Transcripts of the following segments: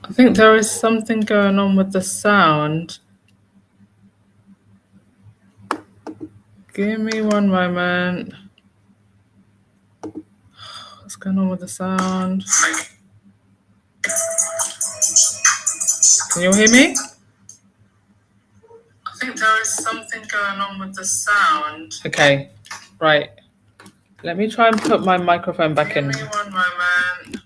I think there is something going on with the sound. Give me one moment. What's going on with the sound? Can you hear me? I think there is something going on with the sound. Okay, right. Let me try and put my microphone back in. Give me one moment.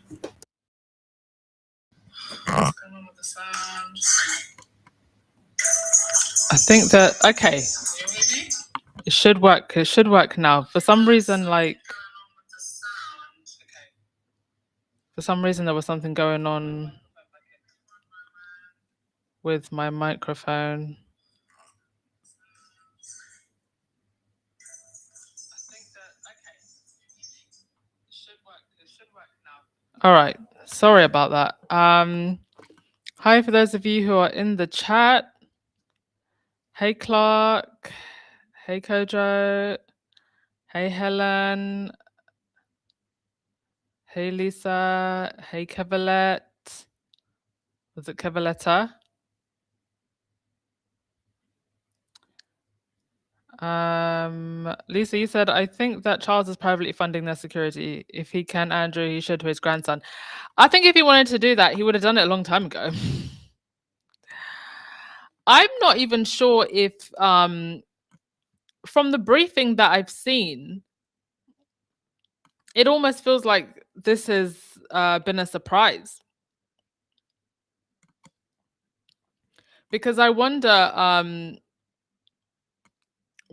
What's going on with the sound? I think that, okay. Can you hear me? It should work. It should work now. For some reason, like, for some reason, there was something going on with my microphone. All right. Sorry about that. Hi for those of you who are in the chat. Hey Clark. Hey Kojo. Hey Helen. Hey Lisa. Hey Kevalette. Was it Kevaletta? Lisa, you said, I think that Charles is privately funding their security. If he can, Andrew, he should to his grandson. I think if he wanted to do that, he would have done it a long time ago. I'm not even sure if, from the briefing that I've seen, it almost feels like this has been a surprise. Because I wonder,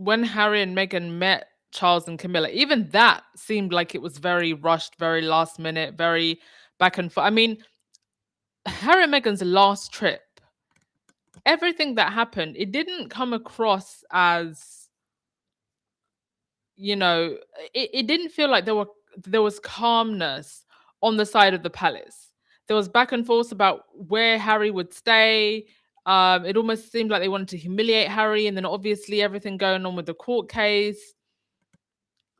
when Harry and Meghan met Charles and Camilla, even that seemed like it was very rushed, very last minute, very back and forth. I mean, Harry and Meghan's last trip, everything that happened, it didn't come across as, you know, it didn't feel like there was calmness on the side of the palace. There was back and forth about where Harry would stay. It almost seemed like they wanted to humiliate Harry, and then obviously everything going on with the court case.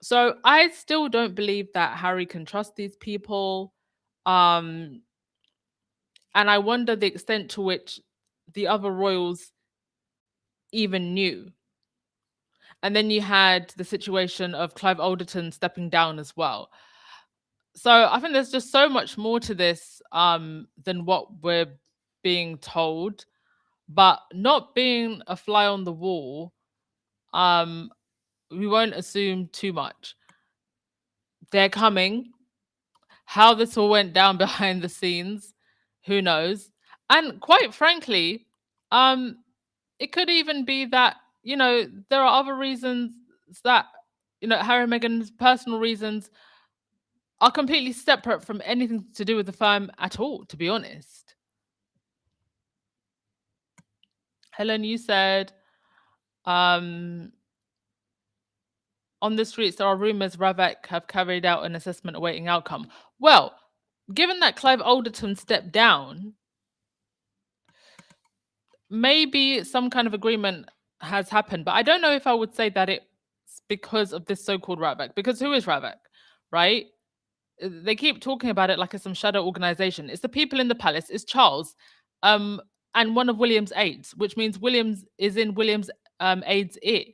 So I still don't believe that Harry can trust these people. And I wonder the extent to which the other royals even knew. And then you had the situation of Clive Alderton stepping down as well. So I think there's just so much more to this than what we're being told. But not being a fly on the wall, we won't assume too much. They're coming. How this all went down behind the scenes, who knows? And quite frankly, it could even be that, you know, there are other reasons that, you know, Harry and Meghan's personal reasons are completely separate from anything to do with the firm at all, to be honest. Helen, you said, on the streets, there are rumors Ravek have carried out an assessment awaiting outcome. Well, given that Clive Alderton stepped down, maybe some kind of agreement has happened, but I don't know if I would say that it's because of this so-called Ravek. Because who is Ravek, right? They keep talking about it like it's some shadow organization. It's the people in the palace. It's Charles, and one of William's aides, which means Williams is in William's aide's ear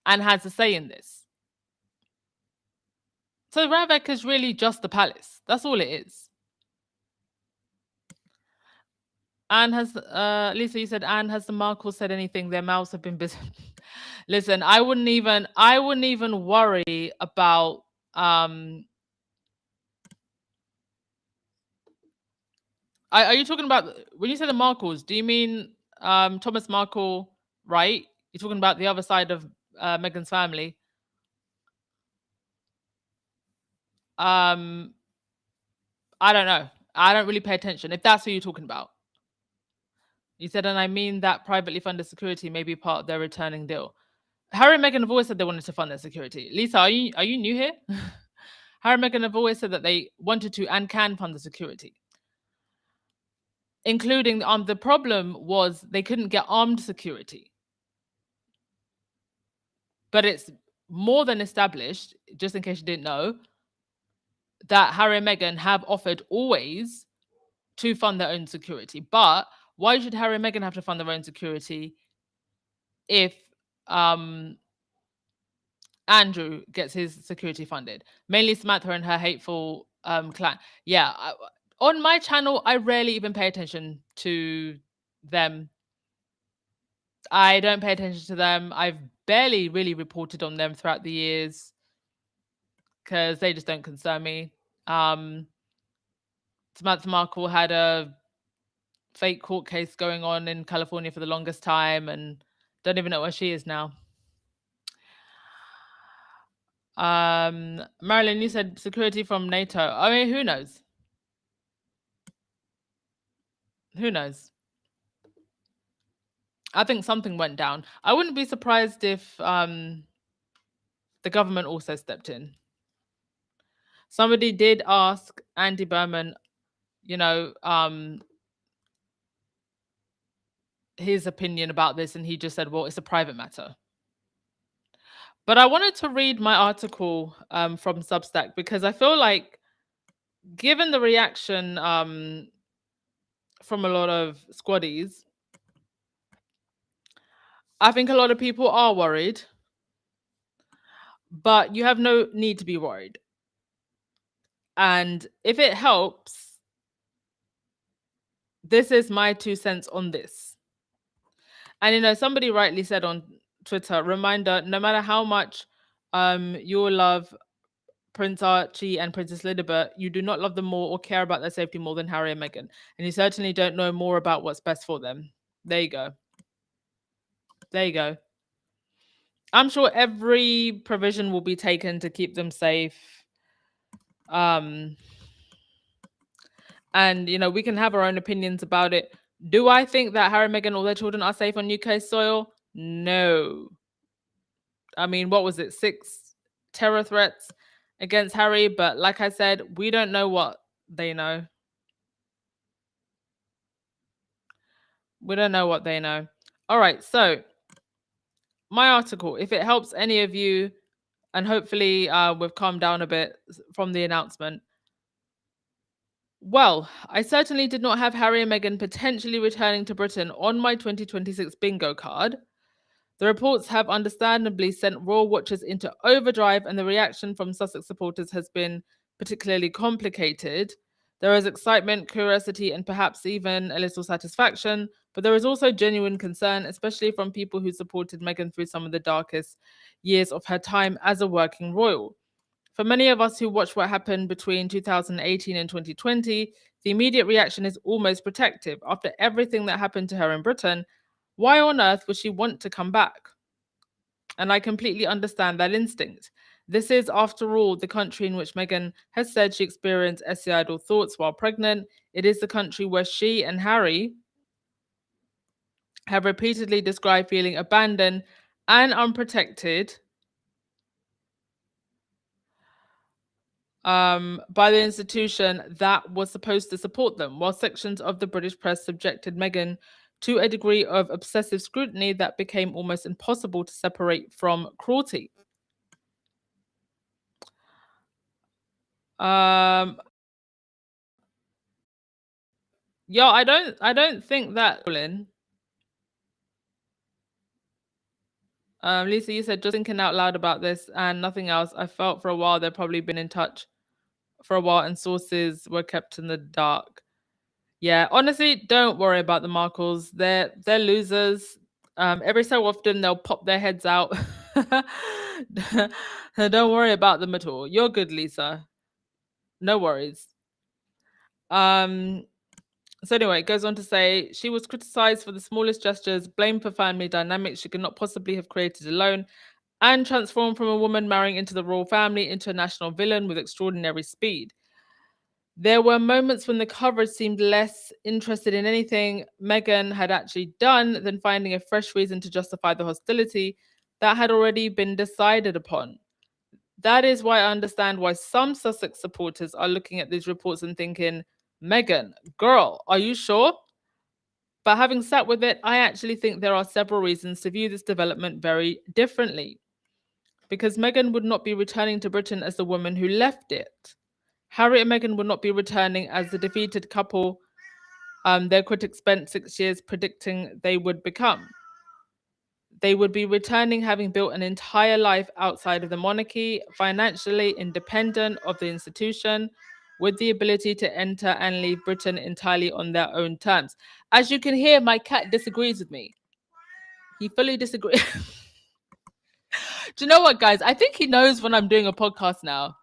and has a say in this. So Ravek is really just the palace. That's all it is. Anne has, Lisa, you said, Anne, has the Markles said anything? Their mouths have been busy. Listen, I wouldn't even worry about, are you talking about, when you say the Markles, do you mean Thomas Markle, right? You're talking about the other side of Meghan's family. I don't know. I don't really pay attention, if that's who you're talking about. You said, and I mean that privately funded security may be part of their returning deal. Harry and Meghan have always said they wanted to fund their security. Lisa, are you new here? Harry and Meghan have always said that they wanted to and can fund the security. Including, the problem was they couldn't get armed security. But it's more than established, just in case you didn't know, that Harry and Meghan have offered always to fund their own security. But why should Harry and Meghan have to fund their own security if um, Andrew gets his security funded? Mainly Samantha and her hateful clan. Yeah, on my channel, I rarely even pay attention to them. I don't pay attention to them. I've barely really reported on them throughout the years because they just don't concern me. Samantha Markle had a fake court case going on in California for the longest time and don't even know where she is now. Marilyn, you said security from NATO. I mean, who knows? Who knows? I think something went down. I wouldn't be surprised if the government also stepped in. Somebody did ask Andy Berman, his opinion about this, and he just said, well, it's a private matter. But I wanted to read my article from Substack because I feel like, given the reaction from a lot of squaddies, I think a lot of people are worried, but you have no need to be worried. And if it helps, this is my 2 cents on this. And somebody rightly said on Twitter, reminder, no matter how much you love Prince Archie and Princess Lilibet, you do not love them more or care about their safety more than Harry and Meghan. And you certainly don't know more about what's best for them. There you go. There you go. I'm sure every provision will be taken to keep them safe. And, we can have our own opinions about it. Do I think that Harry, Meghan, all their children are safe on UK soil? No. I mean, what was it? 6 terror threats against Harry. But like I said, we don't know what they know. We don't know what they know. All right. So my article, if it helps any of you, and hopefully we've calmed down a bit from the announcement. Well, I certainly did not have Harry and Meghan potentially returning to Britain on my 2026 bingo card. The reports have understandably sent royal watchers into overdrive, and the reaction from Sussex supporters has been particularly complicated. There is excitement, curiosity, and perhaps even a little satisfaction, but there is also genuine concern, especially from people who supported Meghan through some of the darkest years of her time as a working royal. For many of us who watched what happened between 2018 and 2020, the immediate reaction is almost protective. After everything that happened to her in Britain, why on earth would she want to come back? And I completely understand that instinct. This is, after all, the country in which Meghan has said she experienced suicidal thoughts while pregnant. It is the country where she and Harry have repeatedly described feeling abandoned and unprotected by the institution that was supposed to support them, while sections of the British press subjected Meghan to a degree of obsessive scrutiny that became almost impossible to separate from cruelty. Yeah, I don't think that. Lisa, you said just thinking out loud about this and nothing else. I felt for a while they'd probably been in touch for a while and sources were kept in the dark. Yeah, honestly, don't worry about the Markles. They're losers. Every so often they'll pop their heads out. Don't worry about them at all. You're good, Lisa. No worries. So anyway, it goes on to say she was criticized for the smallest gestures, blamed for family dynamics she could not possibly have created alone, and transformed from a woman marrying into the royal family into a national villain with extraordinary speed. There were moments when the coverage seemed less interested in anything Meghan had actually done than finding a fresh reason to justify the hostility that had already been decided upon. That is why I understand why some Sussex supporters are looking at these reports and thinking, Meghan, girl, are you sure? But having sat with it, I actually think there are several reasons to view this development very differently. because Meghan would not be returning to Britain as the woman who left it. Harry and Meghan would not be returning as the defeated couple their critics spent 6 years predicting they would become. They would be returning having built an entire life outside of the monarchy, financially independent of the institution, with the ability to enter and leave Britain entirely on their own terms. As you can hear, my cat disagrees with me. He fully disagrees. Do you know what, guys? I think he knows when I'm doing a podcast now.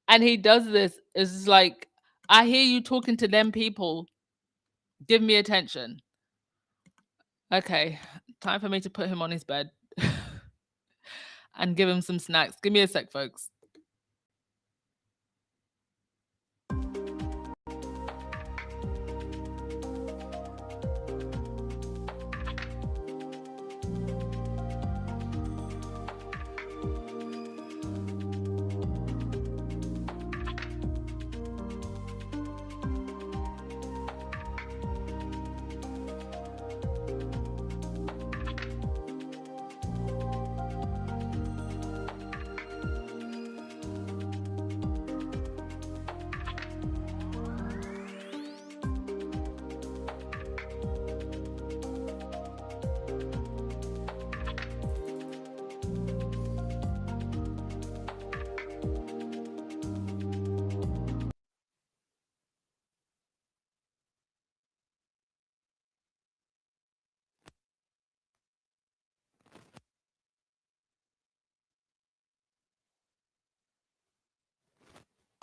And he does this. It's like, I hear you talking to them people. Give me attention. Okay, time for me to put him on his bed and give him some snacks. Give me a sec, folks.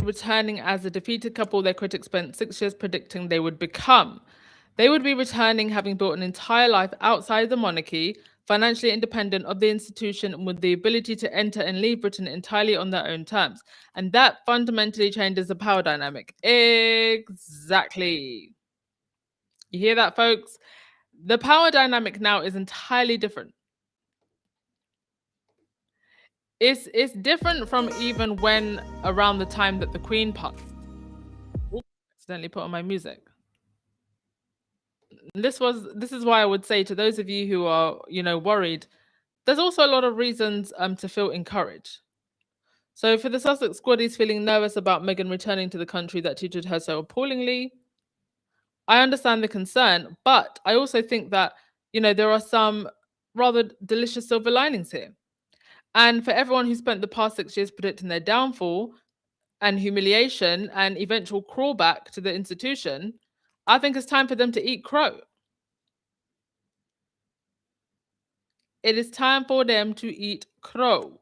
Returning as a defeated couple their critics spent 6 years predicting they would become. They would be returning having built an entire life outside the monarchy, financially independent of the institution, and with the ability to enter and leave Britain entirely on their own terms. And that fundamentally changes the power dynamic. Exactly. You hear that, folks? The power dynamic now is entirely different. It's different from even when around the time that the Queen passed. Oops, accidentally put on my music. This is why I would say to those of you who are, worried, there's also a lot of reasons to feel encouraged. So for the Sussex squaddies feeling nervous about Meghan returning to the country that treated her so appallingly, I understand the concern, but I also think that, there are some rather delicious silver linings here. And for everyone who spent the past 6 years predicting their downfall and humiliation and eventual crawlback to the institution, I think it's time for them to eat crow. It is time for them to eat crow.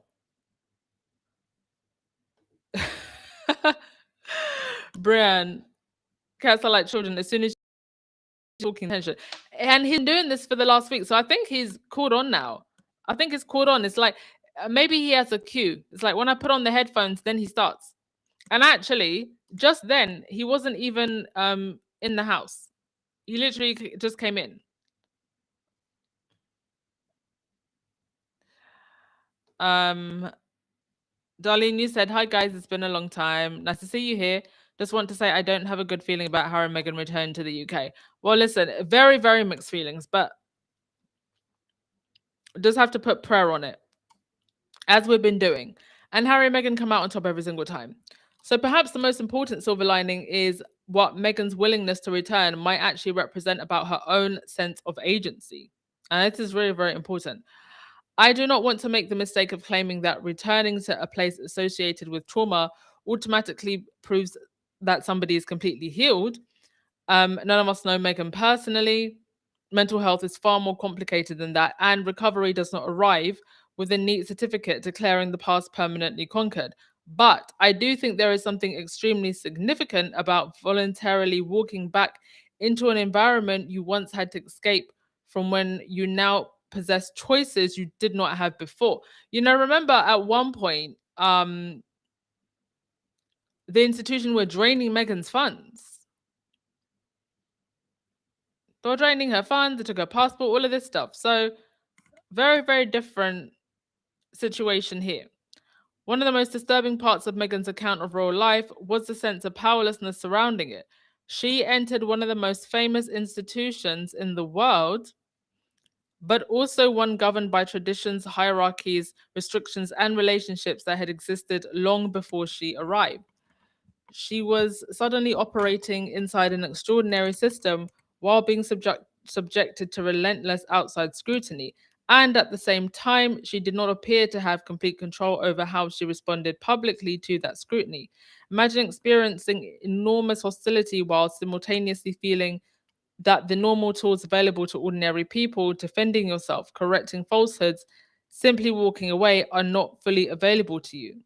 Brian, cats are like children. As soon as you're talking attention, and he's been doing this for the last week, so I think he's caught on now. I think it's caught on. It's like maybe he has a cue. It's like when I put on the headphones, then he starts. And actually, just then he wasn't even in the house. He literally just came in. Darlene, you said, "Hi guys, it's been a long time. Nice to see you here. Just want to say I don't have a good feeling about Harry and Meghan returning to the UK." Well, listen, very, very mixed feelings, but just have to put prayer on it, as we've been doing. And Harry and Meghan come out on top every single time. So perhaps the most important silver lining is what Meghan's willingness to return might actually represent about her own sense of agency. And this is very, very important. I do not want to make the mistake of claiming that returning to a place associated with trauma automatically proves that somebody is completely healed. None of us know Meghan personally. Mental health is far more complicated than that, and recovery does not arrive with a neat certificate declaring the past permanently conquered. But I do think there is something extremely significant about voluntarily walking back into an environment you once had to escape from, when you now possess choices you did not have before. Remember at one point, the institution were draining Meghan's funds. They were draining her funds, they took her passport, all of this stuff. So very, very different situation here. One of the most disturbing parts of Meghan's account of royal life was the sense of powerlessness surrounding it. She entered one of the most famous institutions in the world but also one governed by traditions, hierarchies, restrictions, and relationships that had existed long before she arrived. She was suddenly operating inside an extraordinary system while being subjected to relentless outside scrutiny. And at the same time, she did not appear to have complete control over how she responded publicly to that scrutiny. Imagine experiencing enormous hostility while simultaneously feeling that the normal tools available to ordinary people, defending yourself, correcting falsehoods, simply walking away, are not fully available to you.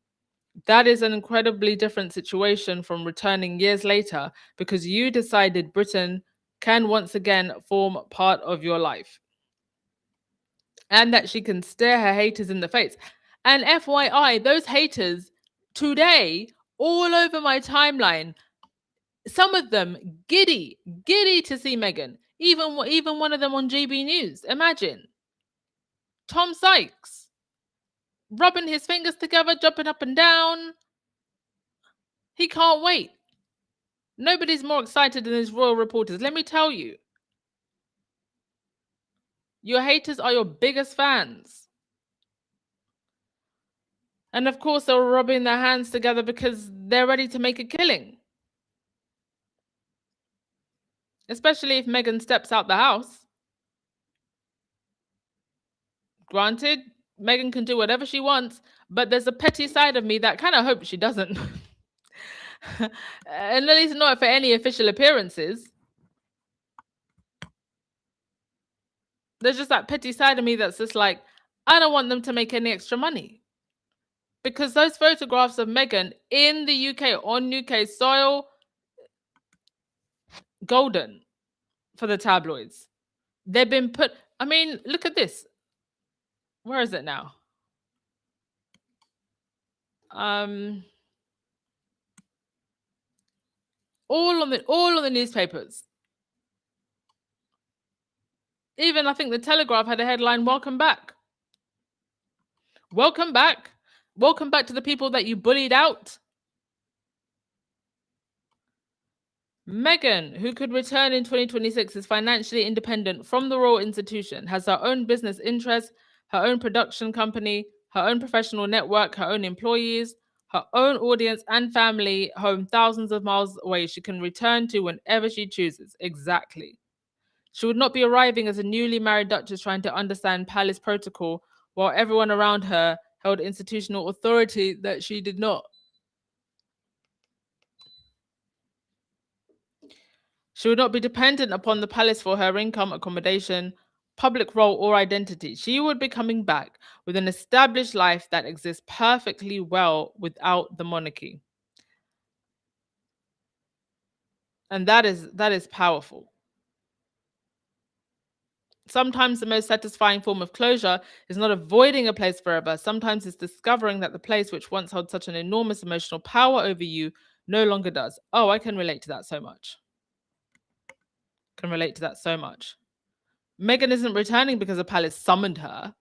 That is an incredibly different situation from returning years later because you decided Britain can once again form part of your life and that she can stare her haters in the face. And FYI, those haters today, all over my timeline, some of them giddy to see Meghan. Even one of them on GB News. Imagine Tom Sykes rubbing his fingers together, jumping up and down. He can't wait. Nobody's more excited than his royal reporters. Let me tell you, your haters are your biggest fans. And of course, they're rubbing their hands together because they're ready to make a killing. Especially if Meghan steps out the house. Granted, Meghan can do whatever she wants, but there's a petty side of me that kind of hopes she doesn't. And at least not for any official appearances. There's just that petty side of me that's just like, I don't want them to make any extra money. Because those photographs of Meghan in the UK, on UK soil, golden for the tabloids. They've been put, I mean, look at this. Where is it now? Um, all on the newspapers. Even I think the Telegraph had a headline, "Welcome back." Welcome back. Welcome back to the people that you bullied out. Meghan, who could return in 2026, is financially independent from the royal institution, has her own business interests, her own production company, her own professional network, her own employees, her own audience and family home thousands of miles away she can return to whenever she chooses. Exactly. She would not be arriving as a newly married duchess trying to understand palace protocol while everyone around her held institutional authority that she did not. She would not be dependent upon the palace for her income, accommodation, public role, or identity. She would be coming back with an established life that exists perfectly well without the monarchy. And that is powerful. Sometimes the most satisfying form of closure is not avoiding a place forever. Sometimes it's discovering that the place which once held such an enormous emotional power over you no longer does. Oh, I can relate to that so much. Can relate to that so much. Meghan isn't returning because the palace summoned her.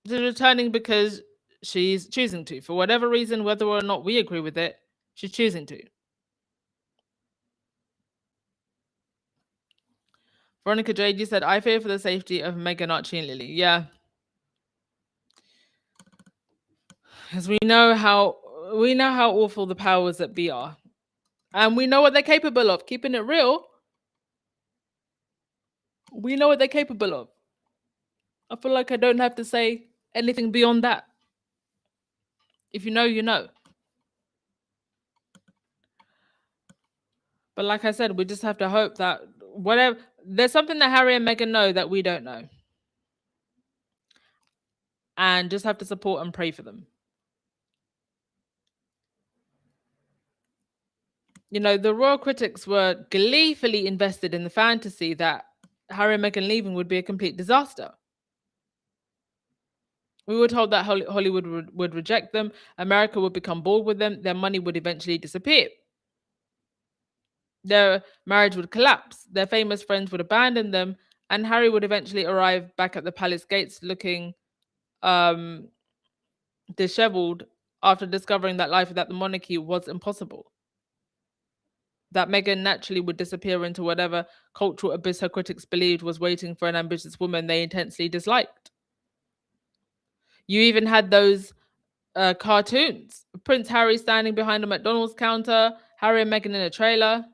She's returning because she's choosing to. For whatever reason, whether or not we agree with it, she's choosing to. Veronica Jade, you said, I fear for the safety of Meghan, Archie, and Lily. Yeah. Because we know how awful the powers that be are. And we know what they're capable of. Keeping it real, we know what they're capable of. I feel like I don't have to say anything beyond that. If you know, you know. But like I said, we just have to hope that whatever, there's something that Harry and Meghan know that we don't know. And just have to support and pray for them. You know, the royal critics were gleefully invested in the fantasy that Harry and Meghan leaving would be a complete disaster. We were told that Hollywood would reject them, America would become bored with them, their money would eventually disappear. Their marriage would collapse, their famous friends would abandon them, and Harry would eventually arrive back at the palace gates looking disheveled after discovering that life without the monarchy was impossible. that Meghan naturally would disappear into whatever cultural abyss her critics believed was waiting for an ambitious woman they intensely disliked. You even had those cartoons. Prince Harry standing behind a McDonald's counter, Harry and Meghan in a trailer.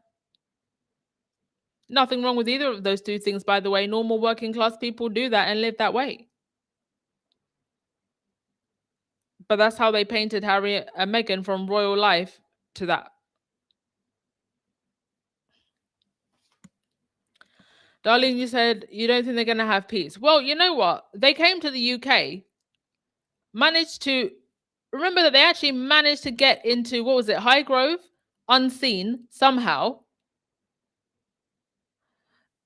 Nothing wrong with either of those two things, by the way. Normal working class people do that and live that way. But that's how they painted Harry and Meghan, from royal life to that. Darlene, you said you don't think they're going to have peace. Well, you know what? They came to the UK, managed to remember that they actually managed to get into, what was it, Highgrove, unseen somehow.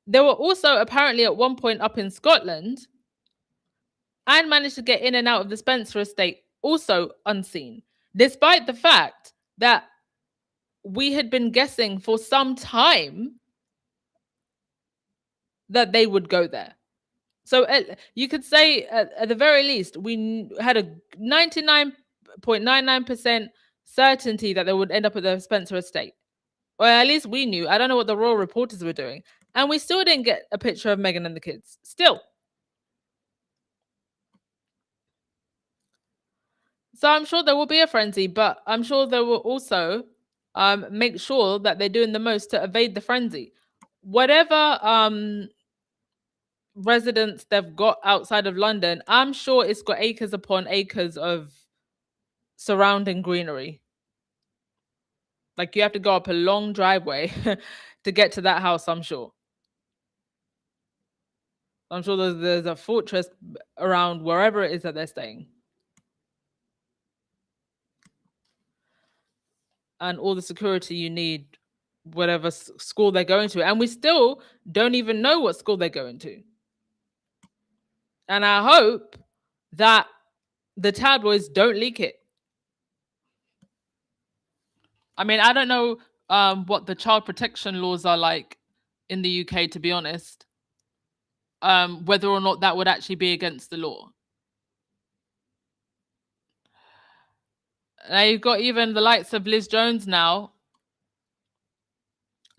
They were also apparently at one point up in Scotland and managed to get in and out of the Spencer estate, also unseen, despite the fact that we had been guessing for some time that they would go there. So you could say at the very least, we had a 99.99% certainty that they would end up at the Spencer estate. Or at least we knew. I don't know what the royal reporters were doing. And we still didn't get a picture of Meghan and the kids. Still. So I'm sure there will be a frenzy, but I'm sure they will also make sure that they're doing the most to evade the frenzy. Whatever residents they've got outside of London, I'm sure it's got acres upon acres of surrounding greenery. Like you have to go up a long driveway to get to that house, I'm sure. I'm sure there's a fortress around wherever it is that they're staying. And all the security you need, whatever school they're going to. And we still don't even know what school they're going to. And I hope that the tabloids don't leak it. I mean, I don't know what the child protection laws are like in the UK, to be honest. Whether or not that would actually be against the law. Now you've got even the likes of Liz Jones now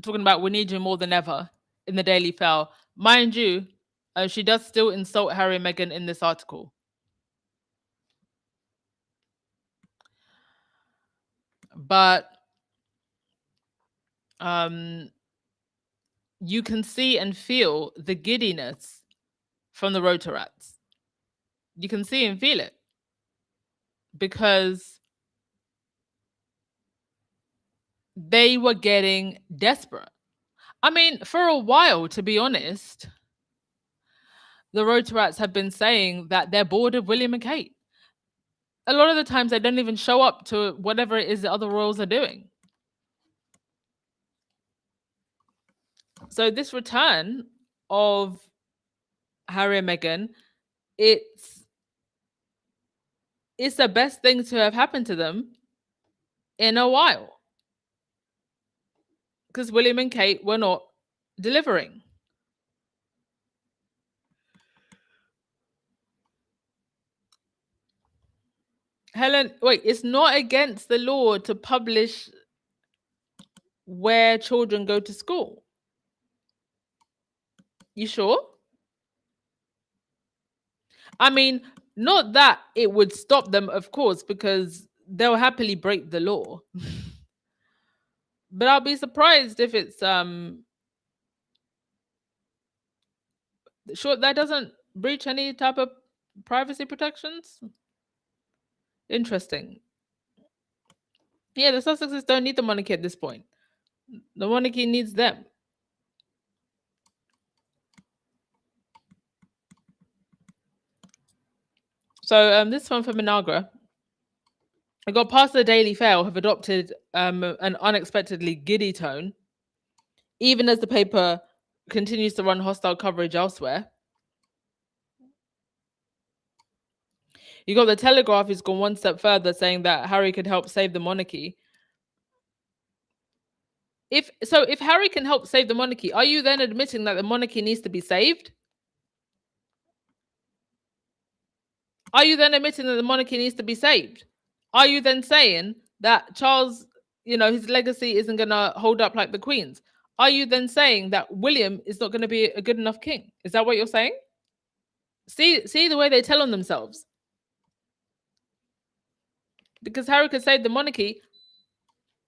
talking about we need you more than ever in the Daily Mail. Mind you, she does still insult Harry and Meghan in this article. But you can see and feel the giddiness from the Rotorats. You can see and feel it because they were getting desperate. I mean, for a while, to be honest, the Rotorats have been saying that they're bored of William and Kate. A lot of the times they don't even show up to whatever it is the other royals are doing. So this return of Harry and Meghan, it's the best thing to have happened to them in a while. Because William and Kate were not delivering. Helen, wait, it's not against the law to publish where children go to school. You sure? I mean, not that it would stop them, of course, because they'll happily break the law. But I'll be surprised if it's sure that doesn't breach any type of privacy protections. Interesting. Yeah, the Sussexes don't need the monarchy at this point. The monarchy needs them. So this one from Minagra. I got past the Daily Fail have adopted an unexpectedly giddy tone, even as the paper continues to run hostile coverage elsewhere. You got the Telegraph who's gone one step further, saying that Harry could help save the monarchy. If Harry can help save the monarchy, are you then admitting that the monarchy needs to be saved? Are you then admitting that the monarchy needs to be saved? Are you then saying that Charles, his legacy isn't going to hold up like the Queen's. Are you then saying that William is not going to be a good enough king? Is that what you're saying? See the way they tell on themselves. Because Harry could save the monarchy.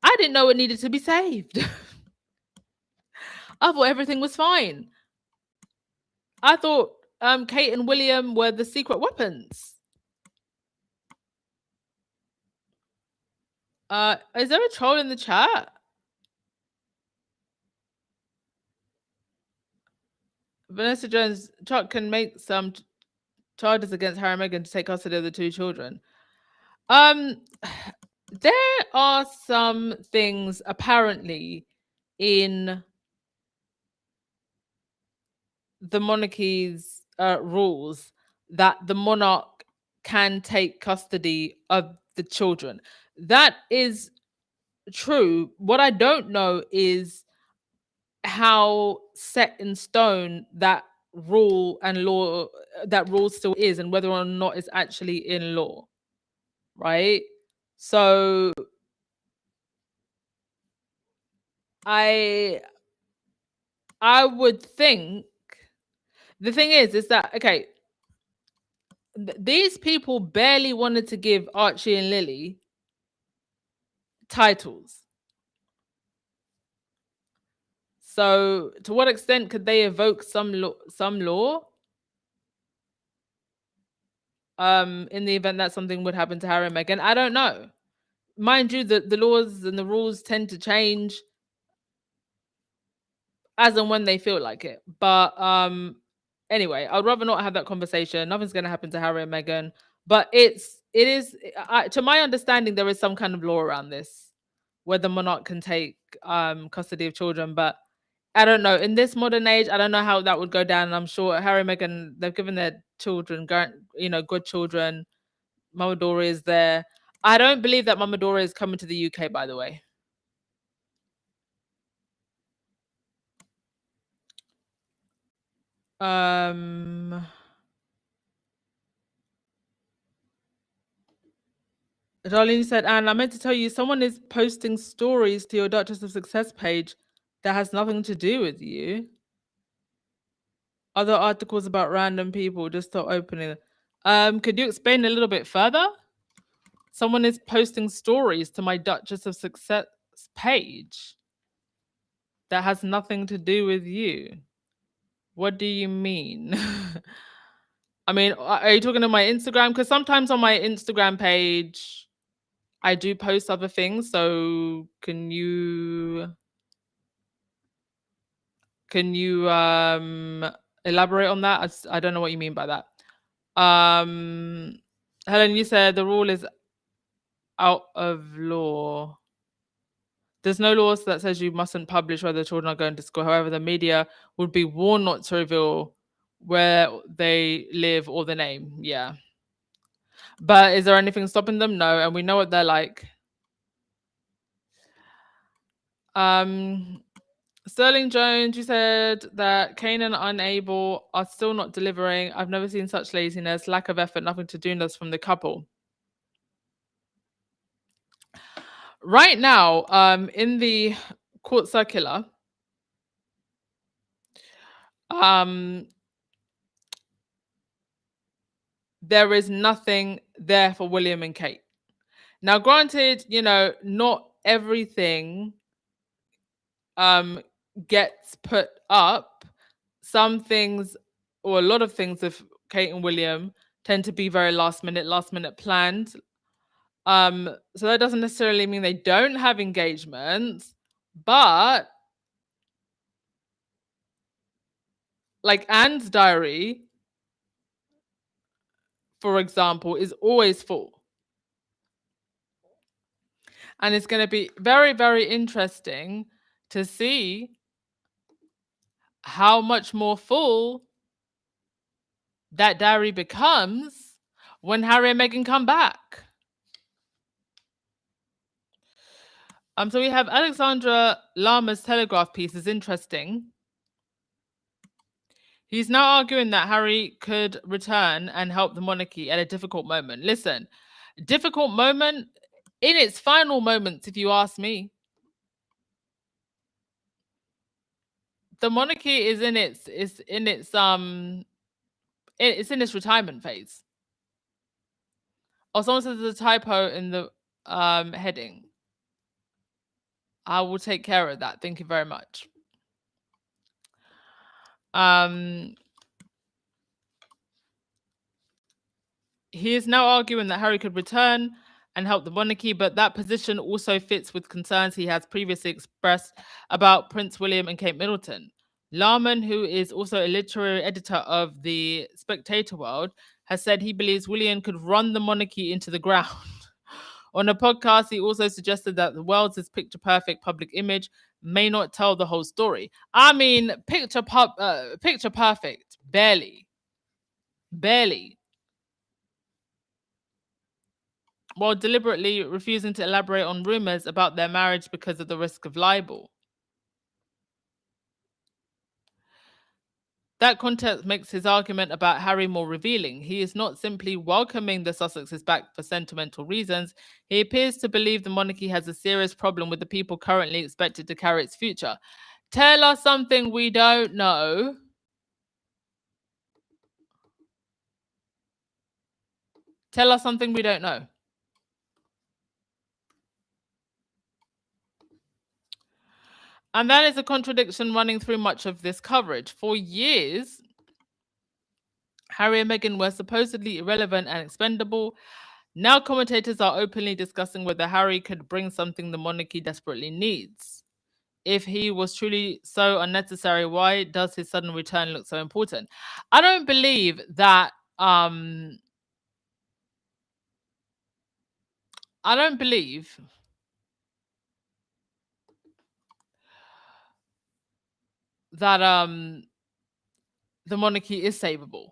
I didn't know it needed to be saved. I thought everything was fine. I thought Kate and William were the secret weapons. Is there a troll in the chat? Vanessa Jones, Chuck can make some charges against Harry and Meghan to take custody of the two children. There are some things apparently in the monarchy's rules that the monarch can take custody of the children. That is true. What I don't know is how set in stone that rule and law, that rule still is, and whether or not it's actually in law, right? So I would think the thing is that, okay, these people barely wanted to give Archie and Lily titles. So to what extent could they evoke some law? In the event that something would happen to Harry and Meghan? I don't know. Mind you, the laws and the rules tend to change as and when they feel like it. But anyway, I'd rather not have that conversation. Nothing's going to happen to Harry and Meghan. But it is, to my understanding, there is some kind of law around this where the monarch can take custody of children. But I don't know. In this modern age, I don't know how that would go down. And I'm sure Harry and Meghan, they've given their children, good children. Mama Dora is there. I don't believe that Mama Dora is coming to the UK, by the way. Darlene said, Anne, I meant to tell you, someone is posting stories to your Duchess of Success page that has nothing to do with you. Other articles about random people, just stop opening them. Could you explain a little bit further? Someone is posting stories to my Duchess of Success page that has nothing to do with you. What do you mean? I mean, are you talking to my Instagram? Because sometimes on my Instagram page, I do post other things. So can you elaborate on that? I don't know what you mean by that. Helen, you said the rule is out of law. There's no law that says you mustn't publish where the children are going to school. However, the media would be warned not to reveal where they live or the name. Yeah. But is there anything stopping them? No. And we know what they're like. Sterling Jones, you said that Kane and Unable are still not delivering. I've never seen such laziness, lack of effort, nothing to do from the couple. Right now, in the court circular, there is nothing there for William and Kate. Now, granted, not everything gets put up. Some things, or a lot of things with Kate and William, tend to be very last minute planned. So that doesn't necessarily mean they don't have engagements, but like Anne's diary, for example, is always full. And it's going to be very, very interesting to see how much more full that diary becomes when Harry and Meghan come back. So we have Alexandra Lama's Telegraph piece is interesting. He's now arguing that Harry could return and help the monarchy at a difficult moment. Listen, difficult moment in its final moments, if you ask me. The monarchy it's in its retirement phase. Oh, someone says there's a typo in the heading. I will take care of that. Thank you very much. He is now arguing that Harry could return and help the monarchy, but that position also fits with concerns he has previously expressed about Prince William and Kate Middleton. Larman, who is also a literary editor of the Spectator World, has said he believes William could run the monarchy into the ground. On a podcast, he also suggested that the world's picture perfect public image may not tell the whole story. I mean, picture perfect, barely. While deliberately refusing to elaborate on rumors about their marriage because of the risk of libel. That context makes his argument about Harry more revealing. He is not simply welcoming the Sussexes back for sentimental reasons. He appears to believe the monarchy has a serious problem with the people currently expected to carry its future. Tell us something we don't know. Tell us something we don't know. And that is a contradiction running through much of this coverage. For years, Harry and Meghan were supposedly irrelevant and expendable. Now commentators are openly discussing whether Harry could bring something the monarchy desperately needs. If he was truly so unnecessary, why does his sudden return look so important? I don't believe that the monarchy is savable.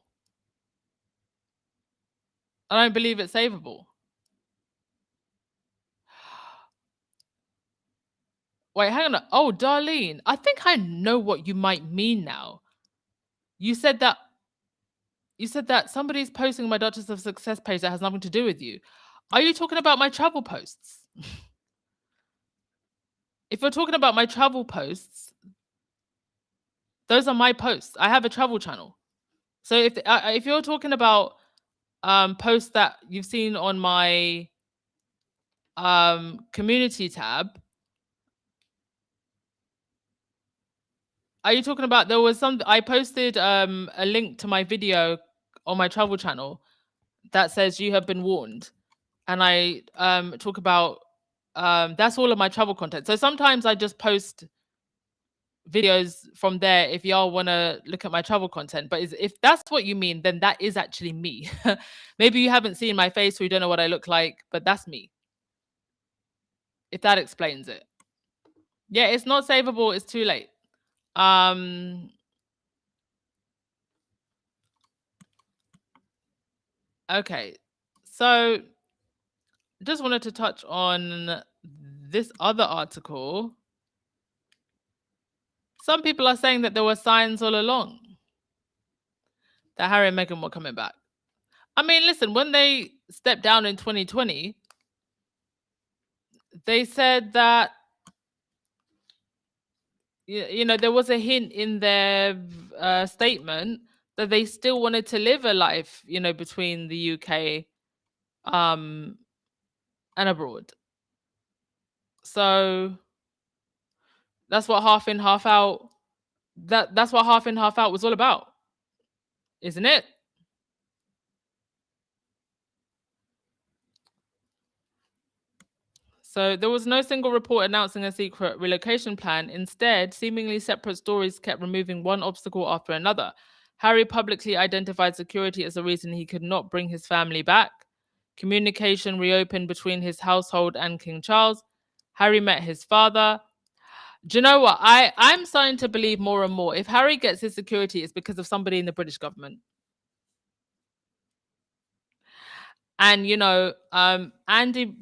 I don't believe it's savable. Wait, hang on. Oh, Darlene, I think I know what you might mean now. You said that somebody's posting my Duchess of Success page that has nothing to do with you. Are you talking about my travel posts? If you're talking about my travel posts, those are my posts. I have a travel channel. So if you're talking about posts that you've seen on my community tab, are you talking about there was some I posted a link to my video on my travel channel that says you have been warned, and I talk about that's all of my travel content. So sometimes I just post videos from there if y'all want to look at my travel content, but if that's what you mean, then that is actually me. Maybe you haven't seen my face or you don't know what I look like, but that's me, if that explains it. Yeah, it's not savable, it's too late. Okay, so just wanted to touch on this other article. Some people are saying that there were signs all along that Harry and Meghan were coming back. I mean, listen, when they stepped down in 2020, they said that, you know, there was a hint in their statement that they still wanted to live a life, you know, between the UK and abroad. So that's what half in, half out. That's what half in, half out was all about, isn't it? So there was no single report announcing a secret relocation plan. Instead, seemingly separate stories kept removing one obstacle after another. Harry publicly identified security as the reason he could not bring his family back. Communication reopened between his household and King Charles. Harry met his father. Do you know what? I'm starting to believe more and more. If Harry gets his security, it's because of somebody in the British government. And you know, Andy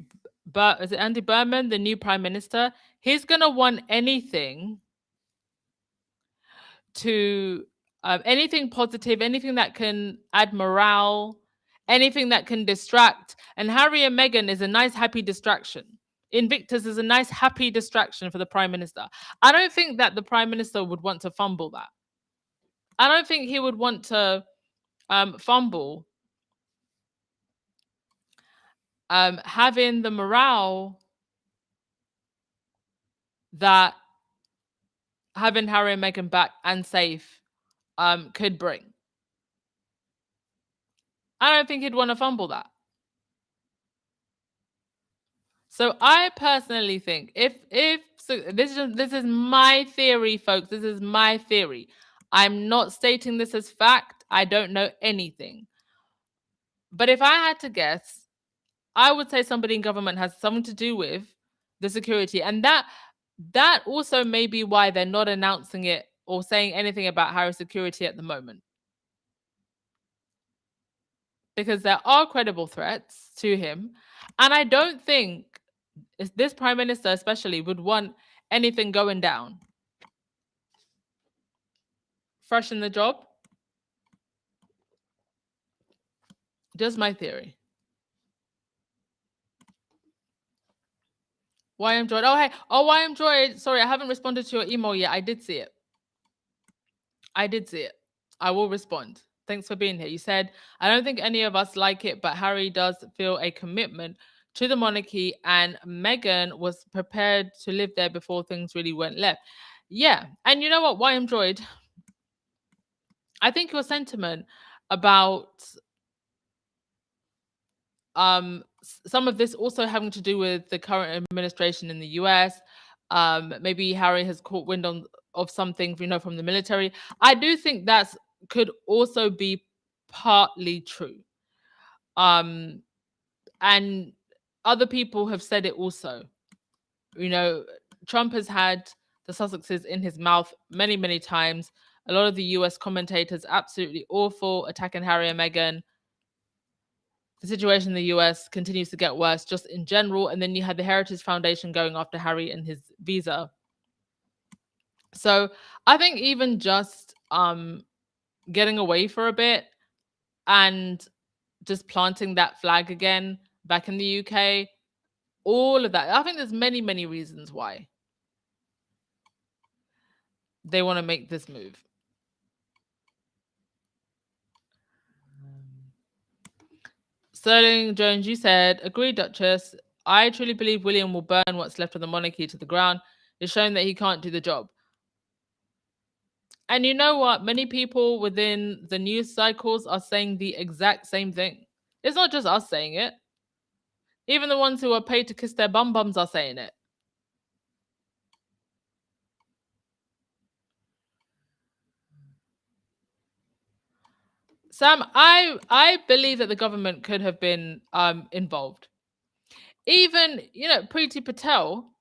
Berman, the new prime minister? He's gonna want anything to anything positive, anything that can add morale, anything that can distract. And Harry and Meghan is a nice, happy distraction. Invictus is a nice, happy distraction for the Prime Minister. I don't think that the Prime Minister would want to fumble that. I don't think he would want to fumble having the morale that having Harry and Meghan back and safe could bring. I don't think he'd want to fumble that. So I personally think if so this is my theory, folks. This is my theory. I'm not stating this as fact. I don't know anything. But if I had to guess, I would say somebody in government has something to do with the security, and that also may be why they're not announcing it or saying anything about Harry's security at the moment. Because there are credible threats to him, and I don't think this Prime Minister especially would want anything going down. Fresh in the job? Just my theory. YM Droid. Oh, hey. Oh, YM Droid. Sorry, I haven't responded to your email yet. I did see it. I will respond. Thanks for being here. You said, I don't think any of us like it, but Harry does feel a commitment to the monarchy, and Meghan was prepared to live there before things really went left. Yeah. And you know what, YM Droid? I think your sentiment about some of this also having to do with the current administration in the US. Maybe Harry has caught wind of something, from the military. I do think that could also be partly true. And other people have said it also. Trump has had the Sussexes in his mouth many, many times. A lot of the US commentators absolutely awful, attacking Harry and Meghan. The situation in the US continues to get worse just in general. And then you had the Heritage Foundation going after Harry and his visa. So I think even just getting away for a bit and just planting that flag again back in the UK, all of that. I think there's many, many reasons why they want to make this move. Sterling Jones, you said, agree, Duchess. I truly believe William will burn what's left of the monarchy to the ground. It's shown that he can't do the job. And you know what? Many people within the news cycles are saying the exact same thing. It's not just us saying it. Even the ones who are paid to kiss their bums are saying it. Sam, I believe that the government could have been involved. Even, Priti Patel,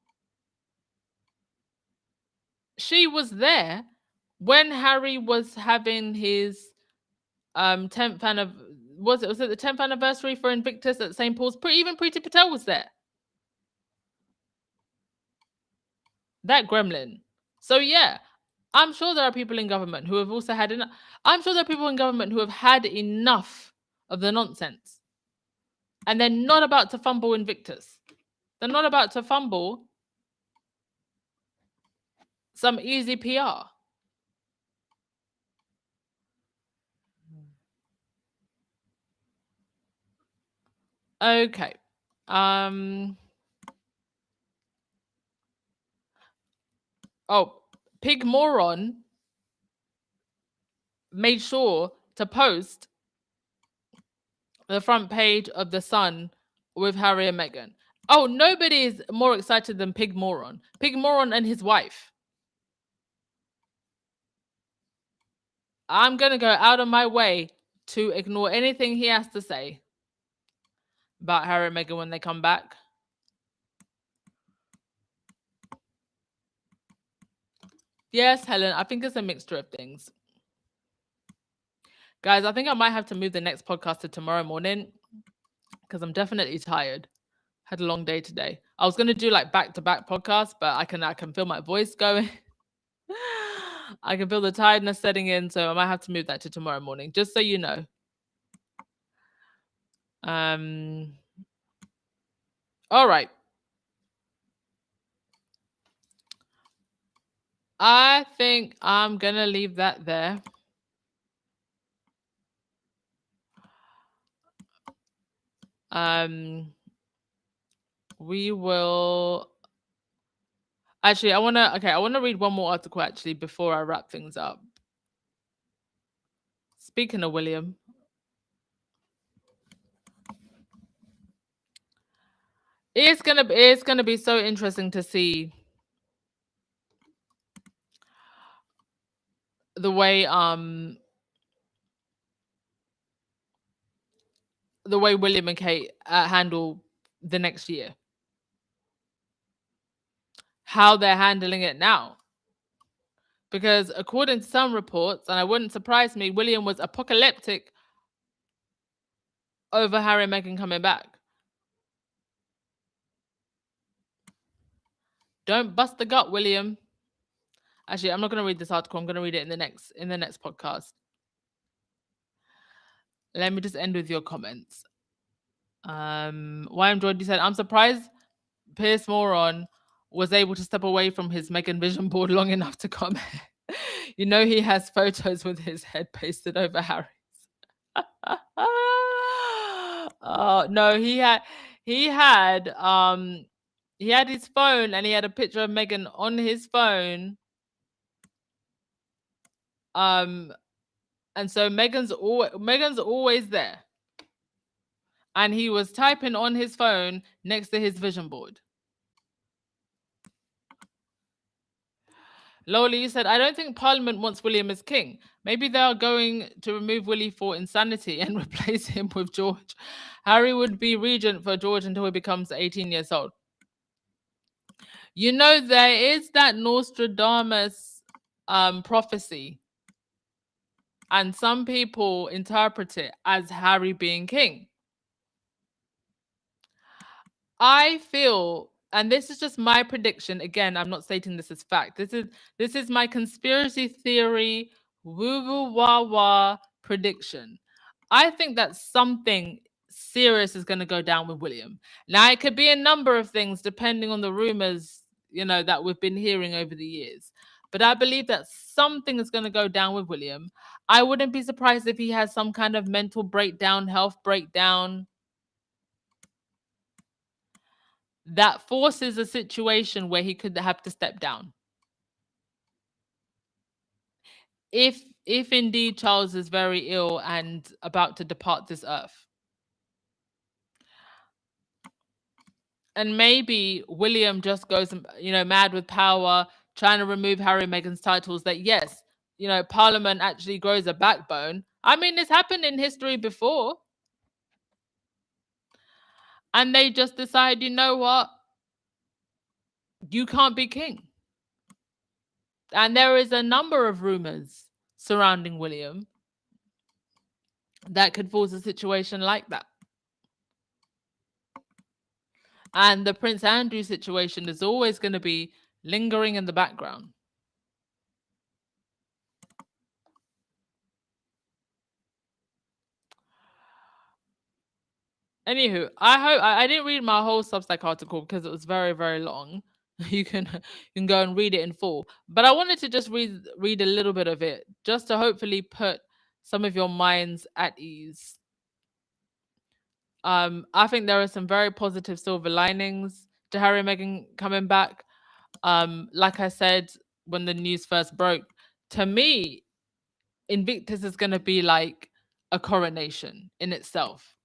she was there when Harry was having his 10th was it the 10th anniversary for Invictus at St. Paul's? Even Priti Patel was there. That gremlin. So yeah, I'm sure there are people in government who have also had enough. I'm sure there are people in government who have had enough of the nonsense. And they're not about to fumble Invictus. They're not about to fumble some easy PR. Okay. Pig Moron made sure to post the front page of The Sun with Harry and Meghan. Oh, nobody is more excited than Pig Moron. Pig Moron and his wife. I'm going to go out of my way to ignore anything he has to say about Harry and Meghan when they come back. Yes, Helen, I think it's a mixture of things. Guys, I think I might have to move the next podcast to tomorrow morning because I'm definitely tired. Had a long day today. I was going to do like back-to-back podcasts, but I can feel my voice going. I can feel the tiredness setting in, so I might have to move that to tomorrow morning, just so you know. All right. I think I'm gonna leave that there. Um, we will actually. I wanna read one more article actually before I wrap things up. Speaking of William, it's gonna be so interesting to see the way William and Kate handle the next year, how they're handling it now. Because according to some reports, and it wouldn't surprise me, William was apocalyptic over Harry and Meghan coming back. Don't bust the gut, William. Actually, I'm not going to read this article. I'm going to read it in the next podcast. Let me just end with your comments. YM Jordy said, I'm surprised Piers Moron was able to step away from his Meghan vision board long enough to comment. You know he has photos with his head pasted over Harry's. Oh no, he had his phone and he had a picture of Meghan on his phone. And so Meghan's always there. And he was typing on his phone next to his vision board. Loli, you said, I don't think Parliament wants William as king. Maybe they are going to remove Willie for insanity and replace him with George. Harry would be regent for George until he becomes 18 years old. You know, there is that Nostradamus prophecy. And some people interpret it as Harry being king. I feel, and this is just my prediction. Again, I'm not stating this as fact. This is my conspiracy theory, woo woo wah wah prediction. I think that something serious is going to go down with William. Now, it could be a number of things depending on the rumors, that we've been hearing over the years. But I believe that something is going to go down with William. I wouldn't be surprised if he has some kind of mental breakdown, health breakdown, that forces a situation where he could have to step down. If indeed Charles is very ill and about to depart this earth. And maybe William just goes, mad with power, trying to remove Harry and Meghan's titles, that yes, Parliament actually grows a backbone. I mean, it's happened in history before. And they just decide, you know what? You can't be king. And there is a number of rumors surrounding William that could force a situation like that. And the Prince Andrew situation is always going to be lingering in the background. Anywho, I didn't read my whole Substack article because it was very, very long. You can go and read it in full. But I wanted to just read a little bit of it just to hopefully put some of your minds at ease. I think there are some very positive silver linings to Harry and Meghan coming back. Like I said when the news first broke, to me, Invictus is going to be like a coronation in itself.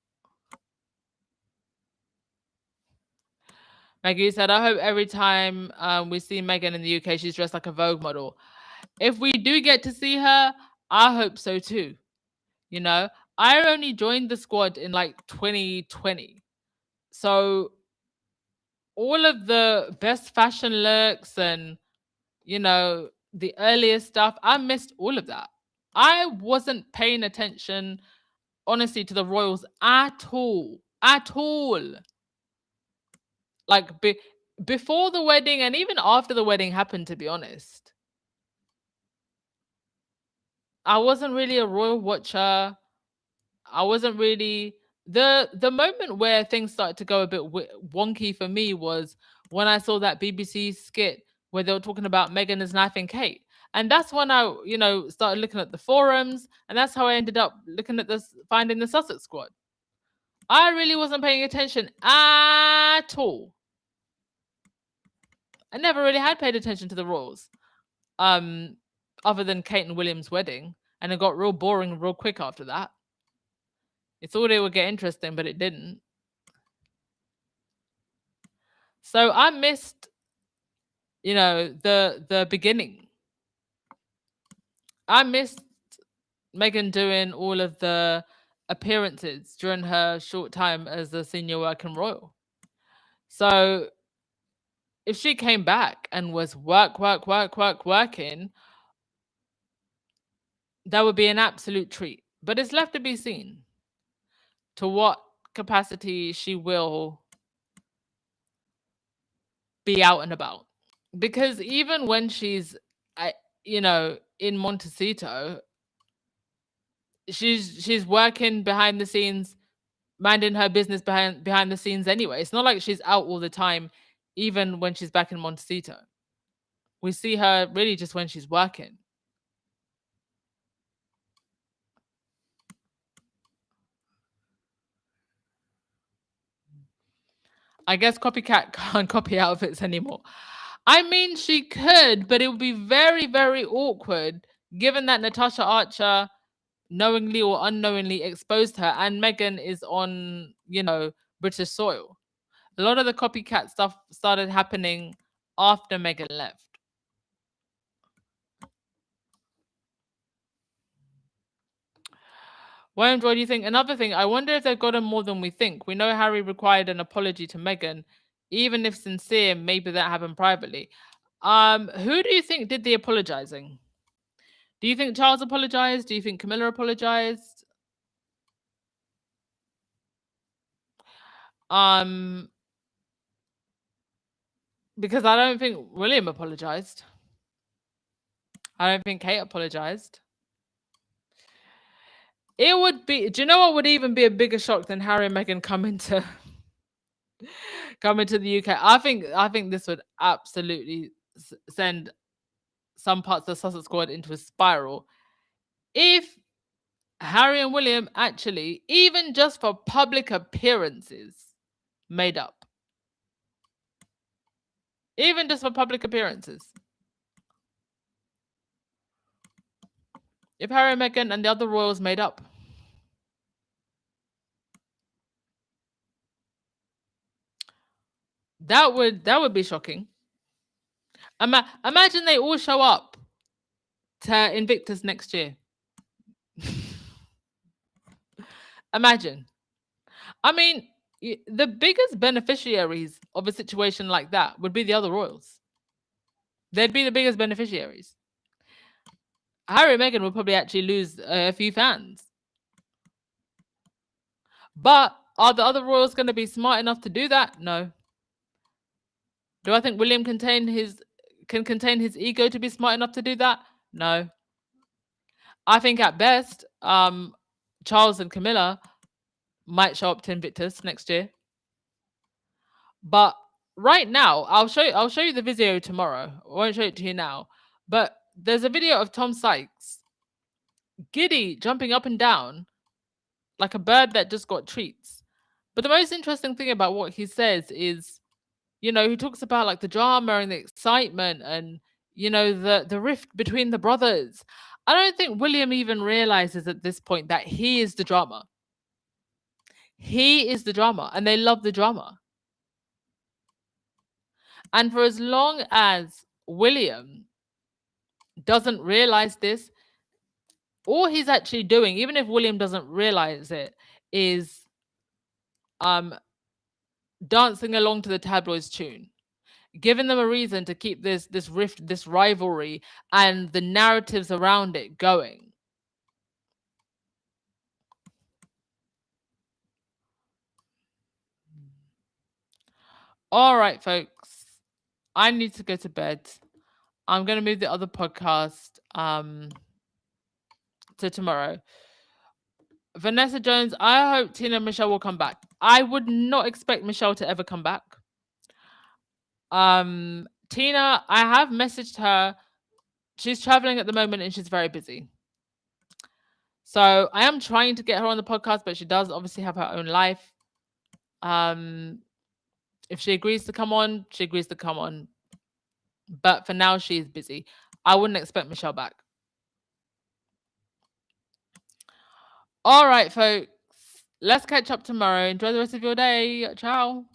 Maggie said, I hope every time we see Meghan in the UK, she's dressed like a Vogue model. If we do get to see her, I hope so too. I only joined the squad in like 2020. So all of the best fashion looks and, the earliest stuff, I missed all of that. I wasn't paying attention, honestly, to the royals at all. At all. Like, before the wedding and even after the wedding happened, to be honest. I wasn't really a royal watcher. I wasn't really... The moment where things started to go a bit wonky for me was when I saw that BBC skit where they were talking about Meghan is knifing Kate. And that's when I, started looking at the forums, and that's how I ended up looking at this, finding the Sussex Squad. I really wasn't paying attention at all. I never really had paid attention to the royals, other than Kate and William's wedding, and it got real boring real quick after that. It thought it would get interesting, but it didn't. So I missed, the beginning. I missed Meghan doing all of the appearances during her short time as a senior working royal. So if she came back and was working, that would be an absolute treat. But it's left to be seen to what capacity she will be out and about. Because even when she's, in Montecito, she's working behind the scenes, minding her business behind the scenes anyway. It's not like she's out all the time, even when she's back in Montecito. We see her really just when she's working. I guess copycat can't copy outfits anymore. I mean, she could, but it would be very, very awkward given that Natasha Archer knowingly or unknowingly exposed her, and Meghan is on, British soil. A lot of the copycat stuff started happening after Meghan left. What do you think? Another thing, I wonder if they've gotten more than we think. We know Harry required an apology to Meghan, even if sincere. Maybe that happened privately. Who do you think did the apologizing? Do you think Charles apologized? Do you think Camilla apologized? Because I don't think William apologized. I don't think Kate apologized. It would be. Do you know what would even be a bigger shock than Harry and Meghan coming to the UK? I think this would absolutely send some parts of the Sussex Squad into a spiral if Harry and William actually, even just for public appearances, made up. Even just for public appearances. If Harry and Meghan and the other royals made up. That would be shocking. Imagine they all show up to Invictus next year. Imagine. I mean, the biggest beneficiaries of a situation like that would be the other royals. They'd be the biggest beneficiaries. Harry and Meghan would probably actually lose a few fans. But are the other royals going to be smart enough to do that? No. Do I think William can contain his ego to be smart enough to do that? No. I think at best, Charles and Camilla might show up to Invictus next year. But right now, I'll show you the video tomorrow. I won't show it to you now. But there's a video of Tom Sykes giddy, jumping up and down like a bird that just got treats. But the most interesting thing about what he says is, he talks about like the drama and the excitement and, the rift between the brothers. I don't think William even realizes at this point that he is the drama. He is the drama, and they love the drama. And for as long as William doesn't realize this, all he's actually doing, even if William doesn't realize it, is dancing along to the tabloids' tune, giving them a reason to keep this rift, this rivalry, and the narratives around it going. All right, folks. I need to go to bed. I'm going to move the other podcast to tomorrow. Vanessa Jones, I hope Tina and Michelle will come back. I would not expect Michelle to ever come back. Tina, I have messaged her. She's traveling at the moment and she's very busy. So I am trying to get her on the podcast, but she does obviously have her own life. Um, if she agrees to come on, she agrees to come on. But for now, she's busy. I wouldn't expect Michelle back. All right, folks. Let's catch up tomorrow. Enjoy the rest of your day. Ciao.